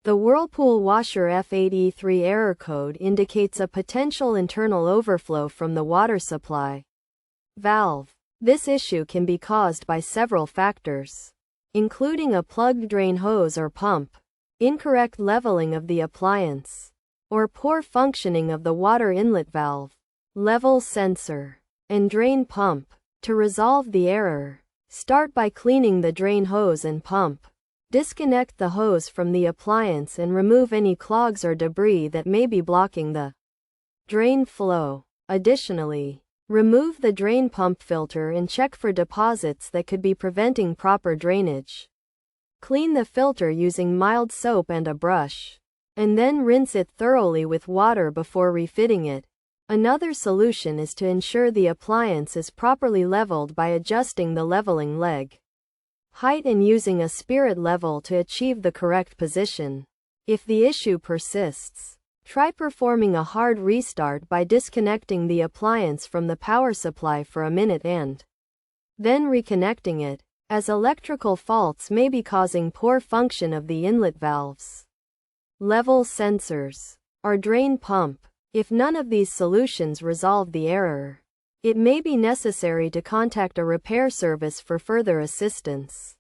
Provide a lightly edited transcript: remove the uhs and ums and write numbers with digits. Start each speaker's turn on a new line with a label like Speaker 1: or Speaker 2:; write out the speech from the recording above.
Speaker 1: The Whirlpool washer F8E3 error code indicates a potential internal overflow from the water supply valve. This issue can be caused by several factors, including a plugged drain hose or pump, incorrect leveling of the appliance, or poor functioning of the water inlet valve, level sensor, and drain pump. To resolve the error, start by cleaning the drain hose and pump. Disconnect the hose from the appliance and remove any clogs or debris that may be blocking the drain flow. Additionally, remove the drain pump filter and check for deposits that could be preventing proper drainage. Clean the filter using mild soap and a brush, and then rinse it thoroughly with water before refitting it. Another solution is to ensure the appliance is properly leveled by adjusting the leveling leg height and using a spirit level to achieve the correct position. If the issue persists, try performing a hard restart by disconnecting the appliance from the power supply for a minute and then reconnecting it, as electrical faults may be causing poor function of the inlet valves, level sensors, or drain pump. If none of these solutions resolve the error, it may be necessary to contact a repair service for further assistance.